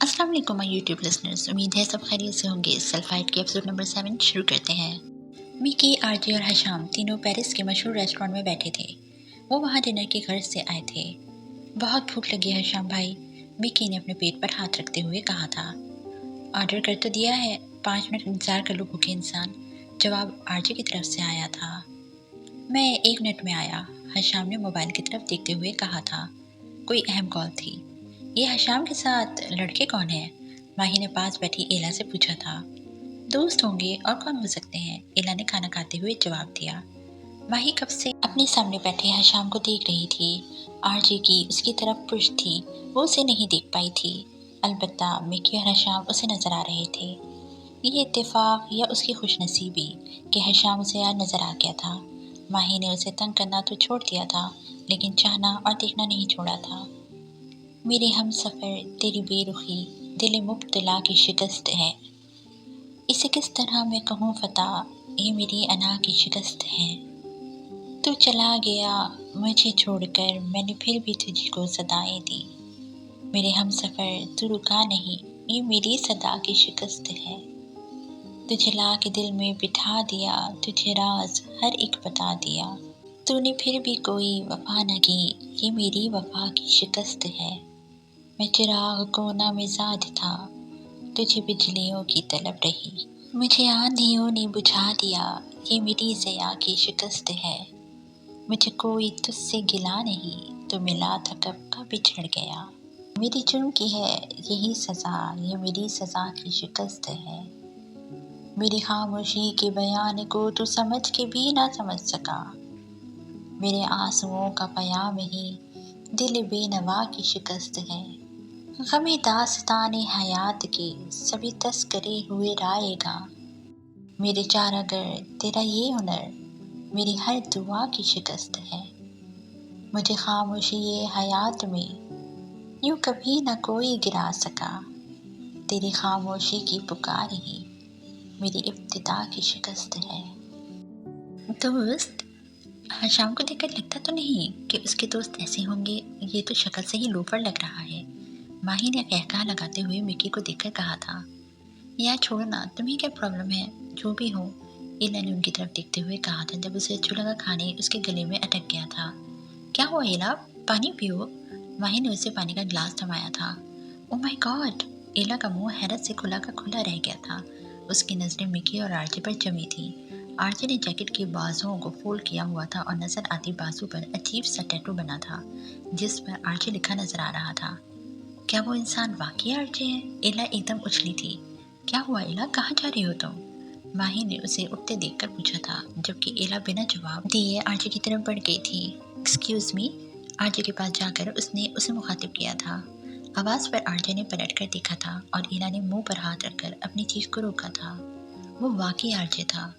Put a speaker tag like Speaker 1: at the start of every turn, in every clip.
Speaker 1: अस्सलाम वालेकुम my YouTube listeners. उम्मीद है सब खैरियत से होंगे। सल्फाइड के एपिसोड नंबर 7 शुरू करते हैं। मिकी, आरजे और हशाम तीनों पेरिस के मशहूर रेस्टोरेंट में बैठे थे। वो वहाँ डिनर की गर्ज से आए थे। बहुत भूख लगी है हशाम भाई, मिकी ने अपने पेट पर हाथ रखते हुए कहा था। ऑर्डर कर तो दिया है, 5 मिनट इंतजार कर लो भूखे इंसान, जवाब आरजे की तरफ से आया था। मैं 1 मिनट में आया, हशाम ने मोबाइल की तरफ देखते हुए कहा था। कोई अहम कॉल थी। ये हशाम के साथ लड़के कौन है? माही ने पास बैठी एला से पूछा था। दोस्त होंगे और कौन हो सकते हैं, एला ने खाना खाते हुए जवाब दिया। माही कब से अपने सामने बैठे हशाम को देख रही थी। आरजे की उसकी तरफ पुश थी, वो उसे नहीं देख पाई थी। अलबत्ता मिकी और हशाम उसे नजर आ रहे थे। ये इत्तेफाक या उसकी खुशनसीबी कि हशाम उसे यार नजर आ गया था। माही ने उसे तंग करना तो छोड़ दिया था, लेकिन चाहना और देखना नहीं छोड़ा था। मेरे हम सफ़र तेरी बेरुखी दिल मुब्तला की शिकस्त है। इसे किस तरह मैं कहूँ फता, ये मेरी अना की शिकस्त है। तू चला गया मुझे छोड़कर, मैंने फिर भी तुझको सदाएं दी। मेरे हम सफ़र तू रुका नहीं, ये मेरी सदा की शिकस्त है। तुझे ला के दिल में बिठा दिया, तुझे राज हर एक बता दिया। तूने फिर भी कोई वफा न की, ये मेरी वफा की शिकस्त है। मैं चिराग कोना मिजाज था, तुझे बिजलियों की तलब रही। मुझे आंधियों ने बुझा दिया, ये मेरी ज़या की शिकस्त है। मुझे कोई तुझसे गिला नहीं, तो मिला था कब का बिछड़ गया। मेरी जुर्म की है यही सज़ा, ये मेरी सज़ा की शिकस्त है। मेरी खामोशी के बयान को तू समझ के भी ना समझ सका। मेरे आंसुओं का पयाम ही दिल बेनवा की शिकस्त है। गमे दास्ताने हयात के सभी तस्करे हुए रायगा। मेरे चारागर तेरा ये हुनर मेरी हर दुआ की शिकस्त है। मुझे खामोशी ये हयात में यूं कभी न कोई गिरा सका। तेरी खामोशी की पुकार ही मेरी इब्तिदा की शिकस्त है। दोस्त, हशाम को देखकर लगता तो नहीं कि उसके दोस्त ऐसे होंगे, ये तो शक्ल से ही लोफर लग रहा है, माही ने कहकहा लगाते हुए मिकी को देखकर कहा था। यार छोड़ो ना, तुम्हें क्या प्रॉब्लम है? जो भी हो, एला ने उनकी तरफ देखते हुए कहा था जब उसे चूल्हा का खाने उसके गले में अटक गया था। क्या हुआ एला, पानी पियो, माही ने उसे पानी का गिलास थमाया था। ओह माय गॉड, एला का मुंह हैरत से खुला का खुला रह गया था। उसकी नजरें मिकी और आरजे पर जमी थी। आरजे ने जैकेट की बाजुओं को फोल्ड किया हुआ था और नजर आती बाजू पर अजीब सा टैटू बना था जिस पर आरजे लिखा नजर आ रहा था। क्या वो इंसान वाकई आरजे है? एला एकदम उछली थी। क्या हुआ एला, कहाँ जा रही हो तुम? माही ने उसे उठते देखकर पूछा था, जबकि एला बिना जवाब दिए आरजे की तरफ बढ़ गई थी। एक्सक्यूज मी, आरजे के पास जाकर उसने उसे मुखातिब किया था। आवाज पर आरजे ने पलट कर देखा था और एला ने मुंह पर हाथ रखकर अपनी चीख को रोका था। वो वाकई आरजे था।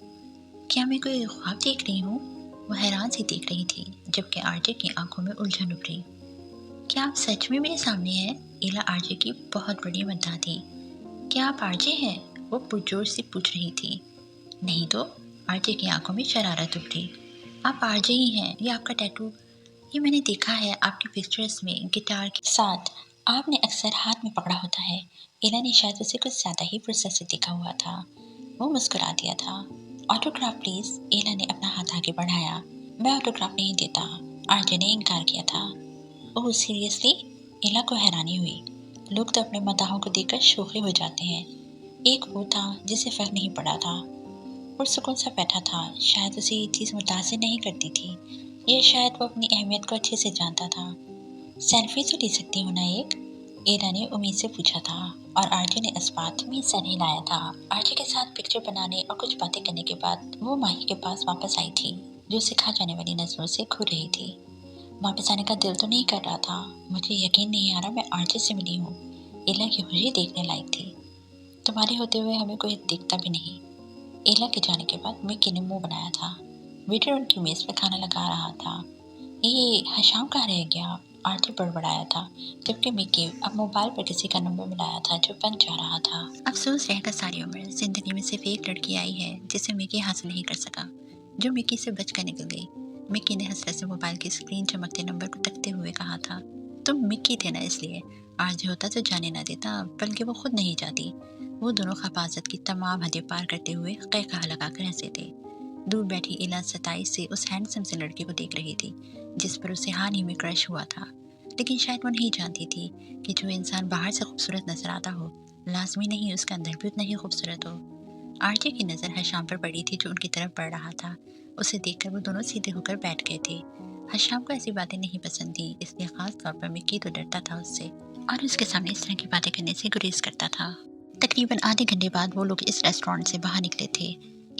Speaker 1: क्या मैं कोई ख्वाब देख रही हूँ? वो हैरान सी देख रही थी, जबकि आरजे की आंखों में उलझन उभरी। क्या आप सच में मेरे सामने हैं? एला आरजे की बहुत बड़ी मद्दाह थी। क्या आप आरजे हैं? वो पुरजोर से पूछ रही थी। नहीं तो, आरजे की आंखों में शरारत उभरी। आप आरजे ही हैं, ये आपका टैटू, ये मैंने देखा है आपके पिक्चर्स में गिटार के साथ आपने अक्सर हाथ में पकड़ा होता है। एला ने शायद उसे कुछ ज्यादा ही फुर्सत से देखा हुआ था। वो मुस्कुरा दिया था। ऑटोग्राफ प्लीज, एला ने अपना हाथ आगे बढ़ाया। मैं ऑटोग्राफ नहीं देता, आरजे ने इनकार किया था। ओह सीरियसली, एला को हैरानी हुई। लोग तो अपने मदाहों को देखकर शोखे हो जाते हैं। एक वो था जिसे फर्क नहीं पड़ा था, पुरसुकून सा बैठा था। शायद उसे ये चीज़ मुतासिर नहीं करती थी, या शायद वो अपनी अहमियत को अच्छे से जानता था। सेल्फी तो ले सकती हूँ ना एक? एला ने उम्मीद से पूछा था और आरजे ने इस बात में सर हिलाया था। आरजे के साथ पिक्चर बनाने और कुछ बातें करने के बाद वो माही के पास वापस आई थी, जो सिखा जाने वाली नजरों से घूर रही थी। वापस आने का दिल तो नहीं कर रहा था। मुझे यकीन नहीं आ रहा मैं आरजे से मिली हूँ। एला की खुशी देखने लायक थी। तुम्हारे होते हुए हमें कोई दिखता भी नहीं। एला के जाने के बाद मिकी ने मुंह बनाया था। वेटर उनकी मेज पर खाना लगा रहा था। ये हशाम कहाँ रह गया? आरजे बड़बड़ाया था, जबकि मिकी अब मोबाइल पर किसी का नंबर मिलाया था जो बंद जा रहा था। अफसोस रहेगा सारी उम्र, जिंदगी में सिर्फ एक लड़की आई है जिसे मिकी हासिल नहीं कर सका, जो मिकी से बचकर निकल गई। मिकी ने हंसते से मोबाइल की स्क्रीन चमकते नंबर को तकते हुए कहा था। तुम मिक्की थे ना इसलिए। आरजे होता तो जाने ना देता, बल्कि वो खुद नहीं जाती। वो दोनों खफाजत की तमाम हदें पार करते हुए क़हक़हा लगाकर हंसे थे। दूर बैठी इला सताई से उस हैंडसम से लड़के को देख रही थी जिस पर उसे हाल ही में क्रश हुआ था। लेकिन शायद वो नहीं जानती थी कि जो इंसान बाहर से खूबसूरत नजर आता हो, लाजमी नहीं उसका अंदर भी उतना ही खूबसूरत हो। आरजे की नज़र हशाम पर पड़ी थी जो उनकी तरफ बढ़ रहा था। उसे देखकर वो दोनों सीधे होकर बैठ गए थे। हशाम को ऐसी बातें नहीं पसंद थी, इसलिए खास तौर पर मिक्की तो डरता था उससे और उसके सामने इस तरह की बातें करने से गुरेज करता था। तकरीबन आधे घंटे बाद वो लोग इस रेस्टोरेंट से बाहर निकले थे।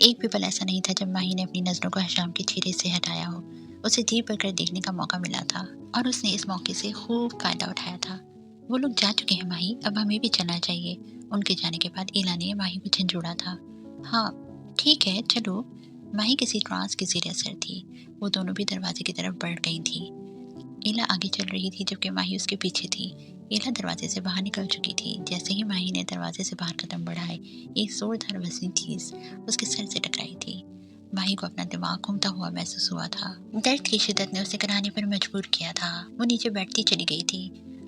Speaker 1: एक भी पल ऐसा नहीं था जब माही ने अपनी नज़रों को हशाम के चेहरे से हटाया हो। उसे जी भरकर देखने का मौका मिला था और उसने इस मौके से खूब फायदा उठाया था। वो लोग जा चुके हैं माही, अब हमें भी चलना चाहिए। उनके जाने के बाद इला ने माही को झंझोड़ा था। हाँ ठीक है चलो। माही किसी ट्रांस की ज़ेर असर थी। वो दोनों भी दरवाजे की तरफ बढ़ गई थी। इला आगे चल रही थी जबकि माही उसके पीछे थी। इला दरवाजे से बाहर निकल चुकी थी। जैसे ही माही ने दरवाजे से बाहर कदम बढ़ाए, एक जोरदार वज़नी चीज़ उसके सर से टकराई थी। माही को अपना दिमाग घूमता हुआ महसूस हुआ था। दर्द की शिद्दत ने उसे कराहने पर मजबूर किया था। वो नीचे बैठती चली गई थी।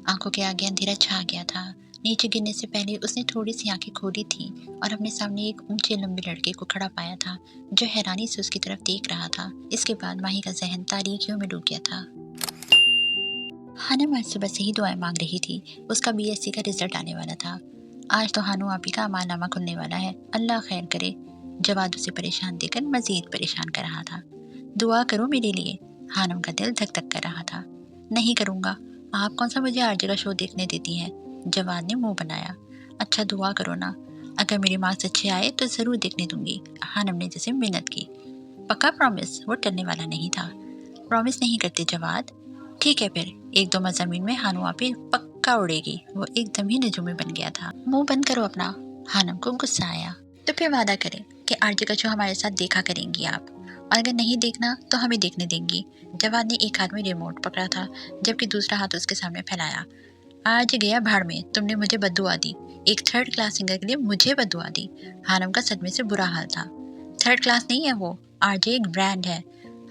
Speaker 1: आंखों के आगे अंधेरा छा गया था। नीचे गिरने से पहले उसने थोड़ी सी आंखें खोली थी और अपने सामने एक ऊंचे लंबे लड़के को खड़ा पाया था जो हैरानी से उसकी तरफ देख रहा था। इसके बाद माही का जहन तारीकियों में डूब गया था। हानम आज सुबह से ही दुआएं मांग रही थी। उसका बीएससी का रिजल्ट आने वाला था। आज तो हानू आपी का अमालनामा खुलने वाला है, अल्लाह खैर करे। जवाद उसे परेशान देकर मजीद परेशान कर रहा था। दुआ करो मेरे लिए। हानम का दिल धक धक कर रहा था। नहीं करूँगा। आप कौन सा मुझे आरजे का शो देखने देती हैं? जवाद ने मुंह बनाया। अच्छा दुआ करो ना, अगर मेरे मार्क्स अच्छे आए तो ज़रूर देखने दूंगी। हानम ने जैसे मिन्नत की। पक्का प्रॉमिस? वो टलने वाला नहीं था। प्रॉमिस नहीं करते जवाद। ठीक है फिर। एक दो मज़ामीन में हानू आपी पक्का उड़ेगी। वो एकदम ही नजूमी बन गया था। मुंह बंद करो अपना। हानम को गुस्सा आया। तो फिर वादा करें कि आरजे का शो हमारे साथ देखा करेंगी आप, और अगर नहीं देखना तो हमें देखने देंगी। जवाद ने एक हाथ में रिमोट पकड़ा था जबकि दूसरा हाथ उसके सामने फैलाया। आज गया भाड़ में, तुमने मुझे बद्दुआ दी। एक थर्ड क्लास सिंगर के लिए मुझे बद्दुआ दी। हानम का सदमे से बुरा हाल था। थर्ड क्लास नहीं है वो, आरजे एक ब्रांड है।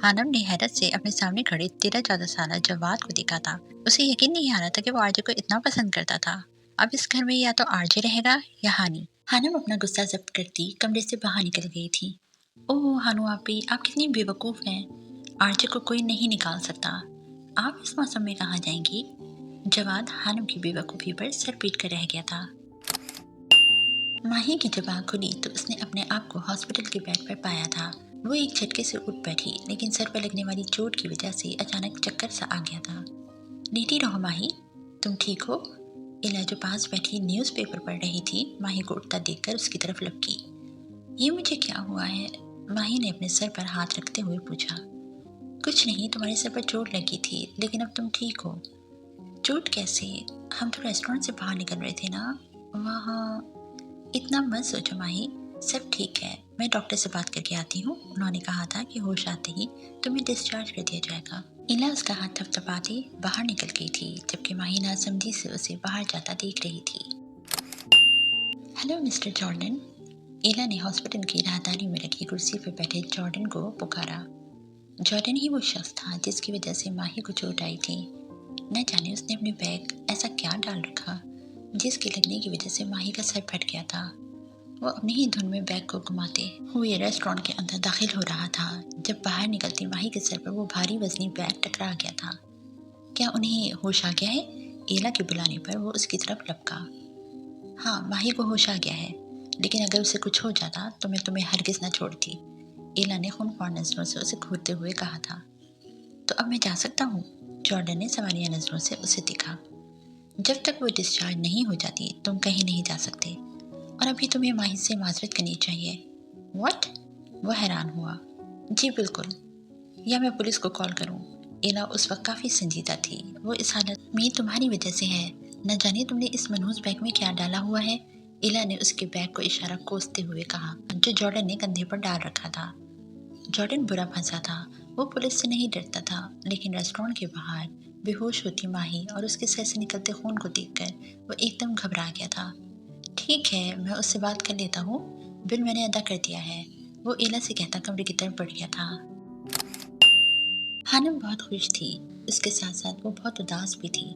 Speaker 1: हानम ने हैरत से अपने सामने खड़े 13-14 साल जवाद को देखा था। उसे यकीन नहीं आ रहा था कि वो आरजे को इतना पसंद करता था। अब इस घर में या तो आरजे रहेगा या हानी। हानम अपना गुस्सा जब्त करती कमरे से बाहर निकल गई थी। ओह हानू आपी, आप कितनी बेवकूफ़ हैं। आरजे को कोई नहीं निकाल सकता। आप इस मौसम में कहाँ जाएंगी? जवाद हानम की बेवकूफ़ी पर सर पीट कर रह गया था। माही की जब आँख खुली तो उसने अपने आप को हॉस्पिटल के बेड पर पाया था। वो एक झटके से उठ बैठी, लेकिन सर पर लगने वाली चोट की वजह से अचानक चक्कर सा आ गया था। लेटी रहो माही, तुम ठीक हो? इला जो पास बैठी न्यूज़पेपर पढ़ रही थी, माही को उठता देखकर उसकी तरफ लपकी। ये मुझे क्या हुआ है? माही ने अपने सर पर हाथ रखते हुए पूछा। कुछ नहीं, तुम्हारे सर पर चोट लगी थी, लेकिन अब तुम ठीक हो। चोट कैसे? हम तो रेस्टोरेंट से बाहर निकल रहे थे ना, वहाँ। इतना मत सोचो माही, सब ठीक है। मैं डॉक्टर से बात करके आती हूँ। उन्होंने कहा था कि होश आते ही तुम्हें डिस्चार्ज कर दिया जाएगा। इला उसका हाथ थपथपाती बाहर निकल गई थी जबकि माही नासमझी से उसे बाहर जाता देख रही थी। Hello mister Jordan. इला ने हॉस्पिटल की राहदारी में रखी कुर्सी पर बैठे जॉर्डन को पुकारा। जॉर्डन ही वो शख्स था जिसकी वजह से माही को चोट आई थी। न जाने उसने अपने बैग ऐसा क्या डाल रखा जिसके लगने की वजह से माही का सर फट गया था। वो अपनी ही धुन में बैग को घुमाते हुए रेस्टोरेंट के अंदर दाखिल हो रहा था जब बाहर निकलती माही के सर पर वो भारी वजनी बैग टकरा गया था। क्या उन्हें होश आ गया है? एला के बुलाने पर वो उसकी तरफ लपका। हाँ, माही को होश आ गया है, लेकिन अगर उसे कुछ हो जाता तो मैं तुम्हें हरगिज न छोड़ती। एला ने खूनख्वार नजरों से उसे घूरते हुए कहा था। तो अब मैं जा सकता हूँ? जॉर्डन ने सवालिया नजरों से उसे देखा। जब तक वो डिस्चार्ज नहीं हो जाती तुम कहीं नहीं जा सकते, और अभी तुम्हें माही से माजरत करनी चाहिए। व्हाट? वो हैरान हुआ। जी बिल्कुल, या मैं पुलिस को कॉल करूं? एला उस वक्त काफ़ी संजीदा थी। वो इस हालत में तुम्हारी वजह से है। न जाने तुमने इस मनहूस बैग में क्या डाला हुआ है। एला ने उसके बैग को इशारा कोसते हुए कहा जो जॉर्डन ने कंधे पर डाल रखा था। जॉर्डन बुरा फंसा था। वो पुलिस से नहीं डरता था, लेकिन रेस्टोरेंट के बाहर बेहोश होती माही और उसके सर से निकलते खून को देखकर वो एकदम घबरा गया था। ठीक है, मैं उससे बात कर लेता हूँ। बिल मैंने अदा कर दिया है। वो एला से कहता कमरे की तरफ बढ़ गया था। हानम बहुत खुश थी, उसके साथ साथ वो बहुत उदास भी थी।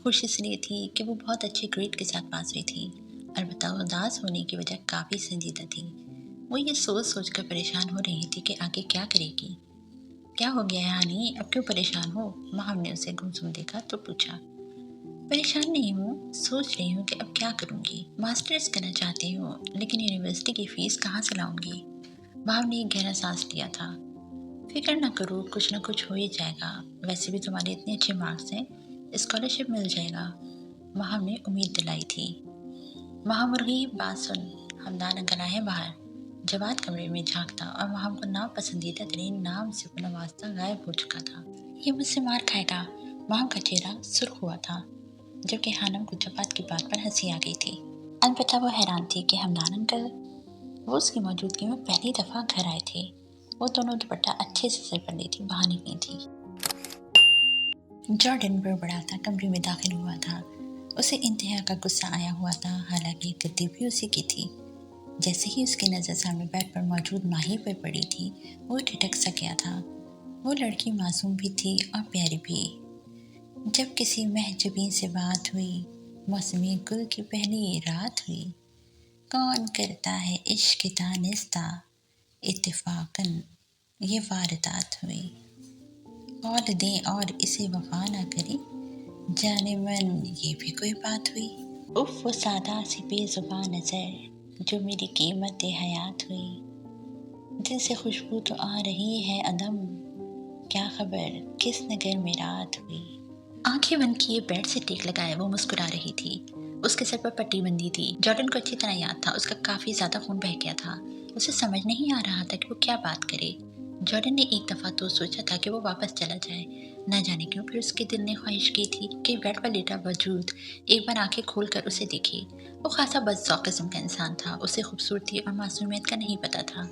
Speaker 1: खुश इसलिए थी कि वो बहुत अच्छे ग्रेड के साथ पास हुई थी, अलबत्ता उदास होने की वजह काफ़ी संजीदा थी। वो ये सोच सोच कर परेशान हो रही थी कि आगे क्या करेगी। क्या हो गया है हानी, अब क्यों परेशान हो? माहम ने उसे गुमसुम देखा तो पूछा। परेशान नहीं हूँ, सोच रही हूँ कि अब क्या करूँगी। मास्टर्स करना चाहती हूँ, लेकिन यूनिवर्सिटी की फ़ीस कहाँ से लाऊंगी। माहम ने एक गहरा सांस लिया था। फिक्र ना करो, कुछ ना कुछ हो ही जाएगा। वैसे भी तुम्हारे इतने अच्छे मार्क्स हैं, स्कॉलरशिप मिल जाएगा। माहम ने उम्मीद दिलाई थी। महामुर्गी बात सुन, हमदान अंकल आए हैं बाहर। जवाद कमरे में झांकता और माहम को नापसंदीदा तरीन नाम से नवाजता गायब हो चुका था। ये मुझसे मार खाएगा। माहम का चेहरा सुर्ख हुआ था, जबकि हानम को जवाद की बात पर हंसी आ गई थी। अलबत्ता वो हैरान थी कि हमदान अंकल वो उसकी मौजूदगी में पहली दफ़ा घर आए थे। वो दोनों दुपट्टा अच्छे से सर पर ली थी, बाहर निकली थी। जॉर्डन बड़बड़ाता कमरे में दाखिल हुआ था। उसे इंतहा का गुस्सा आया हुआ था, हालांकि गद्दी भी उसी की थी। जैसे ही उसकी नज़र सामने बेड पर मौजूद माही पर पड़ी थी, वो ठिठक सा गया था। वो लड़की मासूम भी थी और प्यारी भी। जब किसी महजबीन से बात हुई, मौसमी गुल की पहली रात हुई। कौन करता है इश्क दानिस्ता, इत्तेफाकन ये वारदात हुई। कौल दें और इसे वफा ना करे, जाने मन ये भी कोई बात हुई। उफ वो सादा सी बेजुबान नजर जो मेरी कीमत हयात हुई। दिल से खुशबू तो आ रही है अदम, क्या खबर किस नगर में रात हुई। आंखें बंद किए बेड से टेक लगाए वो मुस्कुरा रही थी। उसके सर पर पट्टी बंधी थी। जॉर्डन को अच्छी तरह याद था, उसका काफी ज्यादा खून बह गया था। उसे समझ नहीं आ रहा था कि वो क्या बात करे। जॉर्डन ने एक दफा तो सोचा था कि वो वापस चला जाए, न जाने क्यों फिर उसके दिल ने ख्वाहिश की थी कि बेड पर लेटा वजूद एक बार आंखें खोलकर उसे देखे। वो खासा बदज़ौक़ किस्म का इंसान था, उसे खूबसूरती और मासूमियत का नहीं पता था,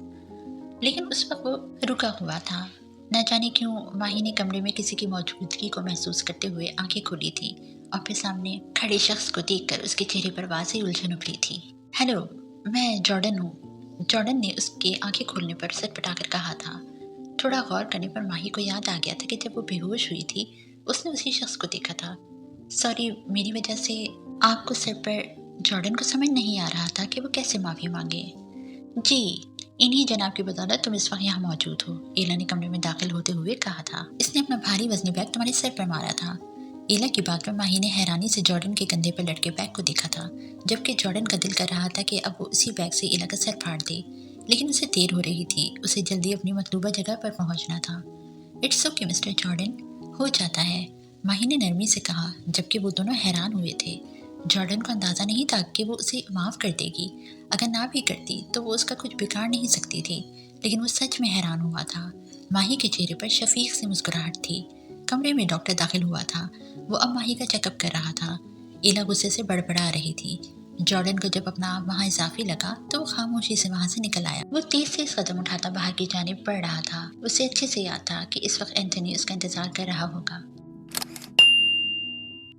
Speaker 1: लेकिन उस वक्त वो रुका हुआ था। न जाने क्यों माही ने कमरे में किसी की मौजूदगी को महसूस करते हुए आंखें खोली थी और फिर सामने खड़े शख्स को देखकर उसके चेहरे पर वाज़ेह उलझन उभरी थी। हेलो, मैं जॉर्डन हूँ। जॉर्डन ने उसके आंखें खोलने पर सर पटाकर कहा था। थोड़ा गौर करने पर माही को याद आ गया था कि जब वो बेहोश हुई थी उसने उसी शख्स को देखा था। सॉरी, मेरी वजह से आपको सर पर। जॉर्डन को समझ नहीं आ रहा था कि वो कैसे माफ़ी मांगे। जी, इन्हीं जनाब की बदौलत तुम इस वक्त यहाँ मौजूद हो, एला ने कमरे में दाखिल होते हुए कहा था। इसने अपना भारी वजनी बैग तुम्हारे सर पर मारा था। एला की बात पर माही ने हैरानी से जॉर्डन के कंधे पर लटके बैग को देखा था, जबकि जॉर्डन का दिल कर रहा था कि अब वो उसी बैग से एला का सर फाड़ दे, लेकिन उसे देर हो रही थी। उसे जल्दी अपनी मतलूबा जगह पर पहुंचना था। इट्स ओके मिस्टर जॉर्डन, हो जाता है, माही ने नरमी से कहा, जबकि वो दोनों हैरान हुए थे। जॉर्डन को अंदाज़ा नहीं था कि वो उसे माफ़ कर देगी। अगर ना भी करती तो वो उसका कुछ बिगाड़ नहीं सकती थी, लेकिन वो सच में हैरान हुआ था। माही के चेहरे पर शफीक से मुस्कुराहट थी। कमरे में डॉक्टर दाखिल हुआ था। वो अब माही का चेकअप कर रहा था। एला गुस्से से बड़बड़ा रही थी। जॉर्डन को जब अपना आप वहाँ इजाफी लगा तो वो खामोशी से वहाँ से निकल आया। वो तेज तेज कदम उठाता बाहर की जानिब बढ़ रहा था। उसे अच्छे से याद था कि इस वक्त एंथनी उसका इंतजार कर रहा होगा।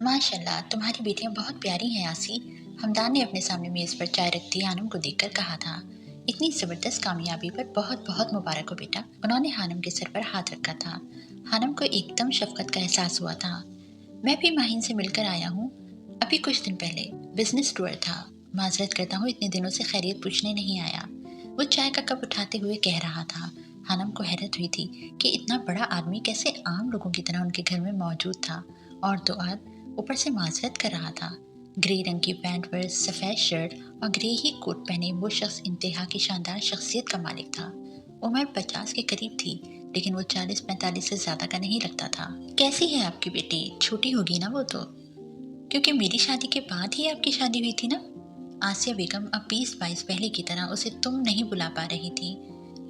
Speaker 1: माशाल्लाह, तुम्हारी बेटियां बहुत प्यारी हैं आसी। हमदान ने अपने सामने मेज़ पर चाय रखती हानम को देखकर कहा था। इतनी ज़बरदस्त कामयाबी पर बहुत बहुत मुबारक हो बेटा। उन्होंने हानम के सर पर हाथ रखा था। हानम को एकदम शफकत का एहसास हुआ था। मैं भी माहिन से मिलकर आया हूँ, अभी कुछ दिन पहले। बिजनेस टूर था। माजरत करता हूँ, इतने दिनों से खैरियत पूछने नहीं आया। वो चाय का कप उठाते हुए कह रहा था। हानम को हैरत हुई थी कि इतना बड़ा आदमी कैसे आम लोगों की तरह उनके घर में मौजूद था, और तो और ऊपर से माजरत कर रहा था। ग्रे रंग की पैंट पर सफ़ेद शर्ट और ग्रे ही कोट पहने वो शख्स इंतहा की शानदार शख्सियत का मालिक था। उम्र 50 के करीब थी, लेकिन वो 40-45 से ज़्यादा का नहीं लगता था। कैसी है आपकी बेटी? छोटी होगी ना वो तो, क्योंकि मेरी शादी के बाद ही आपकी शादी हुई थी ना। आसिया बेगम अब 20-22 पहले की तरह उसे तुम नहीं बुला पा रही थी।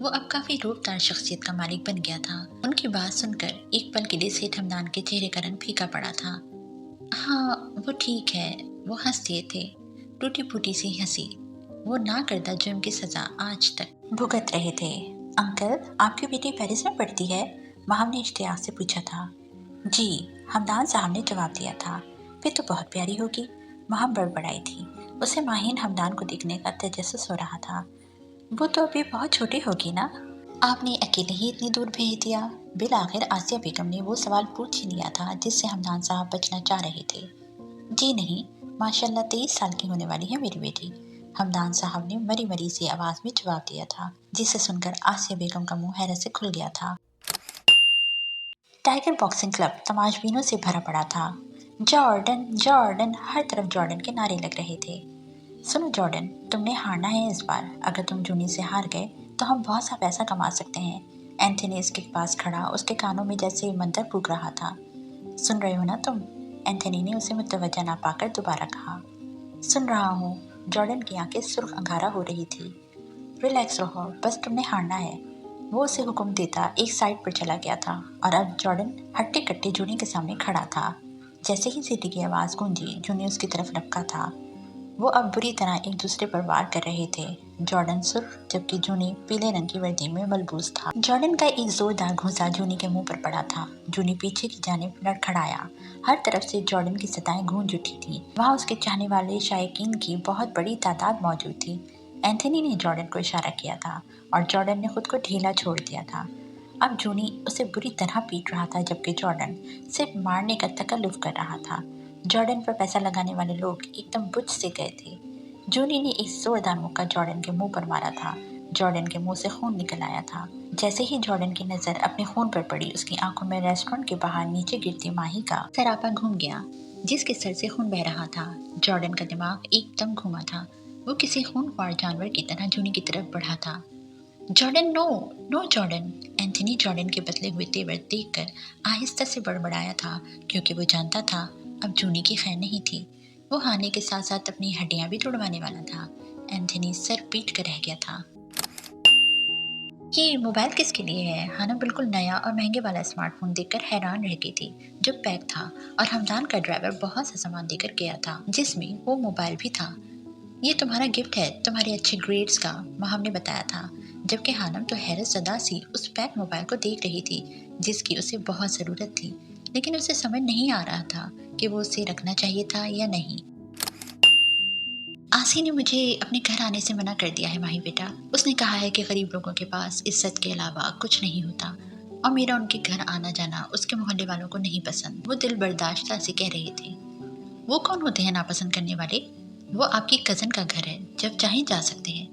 Speaker 1: वो अब काफ़ी रूपदार शख्सियत का मालिक बन गया था। उनकी बात सुनकर एक पल के लिए सेठ हमदान के चेहरे का रंग फीका पड़ा था। हाँ, वो ठीक है, वो हंस दिए थे, टूटी फूटी सी हंसी। वो ना करदा जुर्म की सज़ा आज तक भुगत रहे थे। अंकल, आपकी बेटी पेरिस में पढ़ती है? माहम ने इश्तियाक से पूछा था। जी, हमदान साहब ने जवाब दिया था। फिर तो बहुत प्यारी होगी। माहम बड़बड़ाई थी। उसे माहिन हमदान को देखने का तजस्सुस हो रहा था। वो तो अभी बहुत छोटी होगी ना। आपने अकेले ही इतनी दूर भेज दिया। बिल आखिर आसिया बेगम ने वो सवाल पूछ ही लिया था जिससे हमदान साहब बचना चाह रहे थे। جی نہیں، माशाल्लाह 23 साल की होने वाली है मेरी बेटी, हमदान साहब ने मरी मरी सी आवाज में जवाब दिया था, जिसे सुनकर आसिया बेगम का मुंह हैरत से खुल गया था। टाइगर बॉक्सिंग क्लब तमाशबीनों से भरा पड़ा था। जॉर्डन जॉर्डन, हर तरफ जॉर्डन के नारे लग रहे थे। सुनो जॉर्डन, तुमने हारना है इस बार। अगर तुम जूनी से हार गए तो हम बहुत सा पैसा कमा सकते हैं। एंथनी इसके पास खड़ा उसके कानों में जैसे मंत्र फूंक रहा था। सुन रहे हो ना तुम? एंथनी ने उसे मुतवज्जा ना पाकर दोबारा कहा। सुन रहा हूँ। जॉर्डन की आंखें सुर्ख अंगारा हो रही थी। रिलैक्स रहो, बस तुमने हारना है। वो उसे हुक्म देता एक साइड पर चला गया था और अब जॉर्डन हट्टे कट्टे जूनी के सामने खड़ा था। जैसे ही सीटी की आवाज़ गूंजी, जूनी उसकी तरफ लपका था। वो अब बुरी तरह एक दूसरे पर वार कर रहे थे। जॉर्डन सुर्ख जबकि जूनी पीले रंग की वर्दी में मलबूस था। जॉर्डन का एक जोरदार घूंसा जूनी के मुंह पर पड़ा था। जूनी पीछे की जानिब लड़खड़ाया। हर तरफ से जॉर्डन की सताएं गूंज उठी थी। वहाँ उसके चाहने वाले शायकीन की बहुत बड़ी तादाद मौजूद थी। एंथनी ने जॉर्डन को इशारा किया था और जॉर्डन ने खुद को ढीला छोड़ दिया था। अब जूनी उसे बुरी तरह पीट रहा था जबकि जॉर्डन सिर्फ मारने का तकल्लुफ कर रहा था। जॉर्डन पर पैसा लगाने वाले लोग एकदम बुझ से गए थे। जूनी ने एक जोरदार मुक्का जॉर्डन के मुंह पर मारा था। जॉर्डन के मुंह से खून निकल आया था। जैसे ही जॉर्डन की नज़र अपने खून पर पड़ी, उसकी आंखों में रेस्टोरेंट के बाहर नीचे गिरती माही का सरापा घूम गया, जिसके सर से खून बह रहा था। जॉर्डन का दिमाग एकदम घूमा था। वो किसी खूनख्वार जानवर की तरह जूनी की तरफ बढ़ा था। Jordan no, no Jordan. Anthony Jordan के बदले हुए तेवर देखकर आहिस्ता से बड़बड़ाया था, क्योंकि वो जानता था अब जूनी की खैर नहीं थी। वो हारने के साथ साथ अपनी हड्डियां भी तोड़वाने वाला था। एंथनी सर पीट कर रह गया था। ये मोबाइल किसके लिए है? हाना बिल्कुल नया और महंगे वाला स्मार्टफोन देखकर हैरान रह गई थी, जो पैक था और हमदान का ड्राइवर बहुत सा सामान देकर गया था, जिसमें वो मोबाइल भी था। ये तुम्हारा गिफ्ट है, तुम्हारे अच्छे ग्रेड्स का, माहम ने बताया था, जबकि हानम तो हैरत ज़दा सी उस पैक मोबाइल को देख रही थी, जिसकी उसे बहुत ज़रूरत थी, लेकिन उसे समझ नहीं आ रहा था कि वो उसे रखना चाहिए था या नहीं। आसी ने मुझे अपने घर आने से मना कर दिया है माही बेटा। उसने कहा है कि गरीब लोगों के पास इज्जत के अलावा कुछ नहीं होता, और मेरा उनके घर आना जाना उसके मोहल्ले वालों को नहीं पसंद। वो दिल बर्दाश्ता से कह रहे थे। वो कौन होते हैं नापसंद करने वाले? वो आपकी कज़न का घर है, जब चाहें जा सकते हैं।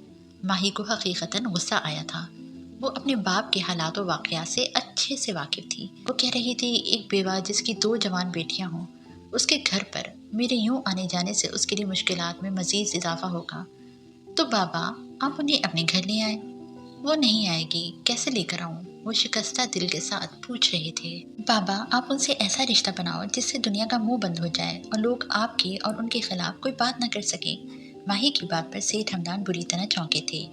Speaker 1: माही को हकीकतन गुस्सा आया था। वो अपने बाप के हालात व वाक़यात से अच्छे से वाकिफ थी। वो कह रही थी एक बेवा जिसकी 2 जवान बेटियां हों, उसके घर पर मेरे यूं आने जाने से उसके लिए मुश्किलात में मज़ीद इजाफा होगा। तो बाबा, आप उन्हें अपने घर ले आए। वो नहीं आएगी, कैसे लेकर आऊं? वो शिकस्ता दिल के साथ पूछ रहे थे। बाबा, आप उनसे ऐसा रिश्ता बनाओ जिससे दुनिया का मुंह बंद हो जाए और लोग आपके और उनके खिलाफ कोई बात न कर सके। माही की बात पर सेठ हमदान बुरी तरह चौंके थे।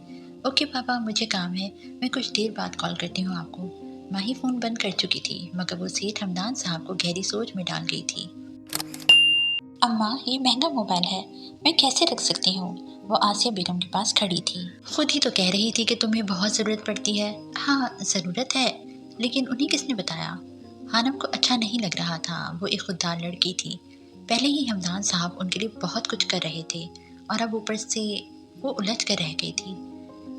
Speaker 1: ओके पापा, मुझे काम है, मैं कुछ देर बाद कॉल करती हूँ आपको। माही फोन बंद कर चुकी थी, मगर वो सेठ हमदान साहब को गहरी सोच में डाल गई थी। अम्मा, ये महंगा मोबाइल है, मैं कैसे रख सकती हूँ? वो आसिया बेगम के पास खड़ी थी। खुद ही तो कह रही थी कि तुम्हें बहुत ज़रूरत पड़ती है। हाँ, ज़रूरत है, लेकिन उन्हें किसने बताया? हानम को अच्छा नहीं लग रहा था। वो एक खुददार लड़की थी। पहले ही हमदान साहब उनके लिए बहुत कुछ कर रहे थे और अब ऊपर से वो उलझ कर रह गई थी।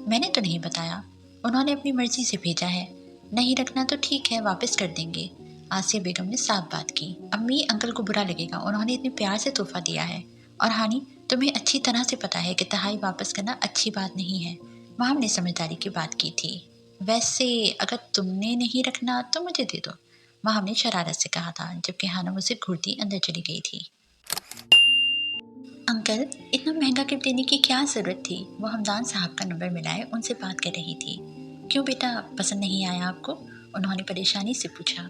Speaker 1: मैंने तो नहीं बताया, उन्होंने अपनी मर्जी से भेजा है। नहीं रखना तो ठीक है, वापस कर देंगे। आसिया बेगम ने साफ बात की। अम्मी, अंकल को बुरा लगेगा, उन्होंने इतने प्यार से तोहफा दिया है। और हानी, तुम्हें अच्छी तरह से पता है कि तहाई वापस करना अच्छी बात नहीं है। माम ने समझदारी की बात की थी। वैसे अगर तुमने नहीं रखना तो मुझे दे दो, माम ने शरारत से कहा था, जबकि हानम उसे घूरती अंदर चली गई थी। अंकल, इतना महंगा गिफ्ट देने की क्या ज़रूरत थी? वो हमदान साहब का नंबर मिलाए उनसे बात कर रही थी। क्यों बेटा, पसंद नहीं आया आपको? उन्होंने परेशानी से पूछा।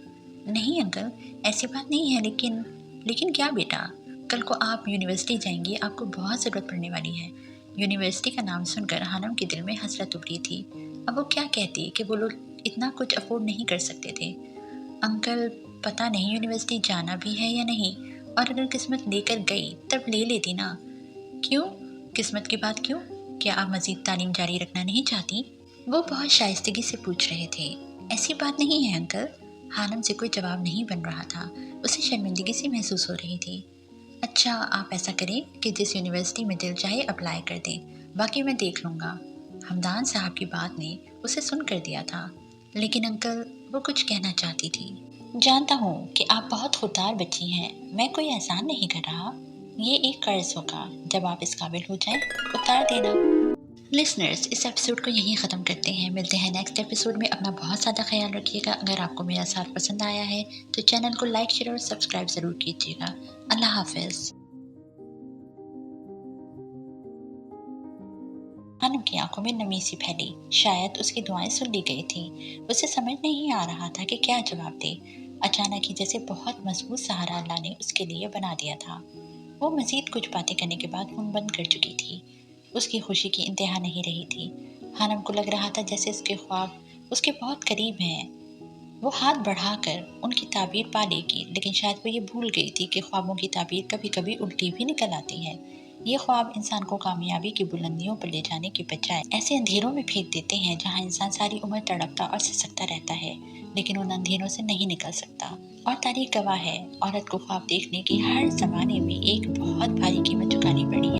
Speaker 1: नहीं अंकल, ऐसी बात नहीं है, लेकिन क्या बेटा? कल को आप यूनिवर्सिटी जाएंगी, आपको बहुत ज़रूरत पड़ने वाली है। यूनिवर्सिटी का नाम सुनकर हानम के दिल में हसरत उभरी थी। अब वो क्या कहती कि वो लोग इतना कुछ अफोर्ड नहीं कर सकते थे। अंकल, पता नहीं यूनिवर्सिटी जाना भी है या नहीं, और अगर किस्मत लेकर गई तब ले लेती ना। क्यों? किस्मत की बात क्यों? क्या आप मज़ीद तालीम जारी रखना नहीं चाहती? वो बहुत शाइस्तगी से पूछ रहे थे। ऐसी बात नहीं है अंकल। हानम से कोई जवाब नहीं बन रहा था। उसे शर्मिंदगी सी महसूस हो रही थी। अच्छा, आप ऐसा करें कि जिस यूनिवर्सिटी में दिल चाहे अप्लाई कर दें, बाकी मैं देख लूँगा। हमदान साहब की बात ने उसे सुन कर दिया था। लेकिन अंकल, वो कुछ कहना चाहती थी। जानता हूँ कि आप बहुत खुददार बच्ची हैं, मैं कोई एहसान नहीं कर रहा। ये एक कर्ज होगा, जब आप इस काबिल हो जाएं, उतार देना। लिसनर्स, इस एपिसोड को यहीं ख़त्म करते हैं। मिलते हैं नेक्स्ट एपिसोड में। अपना बहुत ज़्यादा ख्याल रखिएगा। अगर आपको मेरा साथ पसंद आया है तो चैनल को लाइक, शेयर और सब्सक्राइब ज़रूर कीजिएगा। अल्लाह हाफिज़। अनु की आंखों में नमी सी फैली। शायद उसकी दुआएं सुन ली गई थी। उसे समझ नहीं आ रहा था कि क्या जवाब दे। अचानक ही जैसे बहुत मजबूत सहारा अल्लाह ने उसके लिए बना दिया था। वो मजीद कुछ बातें करने के बाद मुंह बंद कर चुकी थी। उसकी खुशी की इंतहा नहीं रही थी। हानम को लग रहा था जैसे उसके ख्वाब उसके बहुत करीब हैं। वो हाथ बढ़ाकर उनकी ताबीर पा लेगी, लेकिन शायद वो ये भूल गई थी कि ख्वाबों की ताबीर कभी कभी उल्टी भी निकल आती है। ये ख्वाब इंसान को कामयाबी की बुलंदियों पर ले जाने की बजाय ऐसे अंधेरों में फेंक देते हैं जहाँ इंसान सारी उम्र तड़पता और सिसकता रहता है, लेकिन उन अंधेरों से नहीं निकल सकता। और तारीख गवाह है, औरत को ख्वाब देखने की हर जमाने में एक बहुत भारी कीमत चुकानी पड़ी है।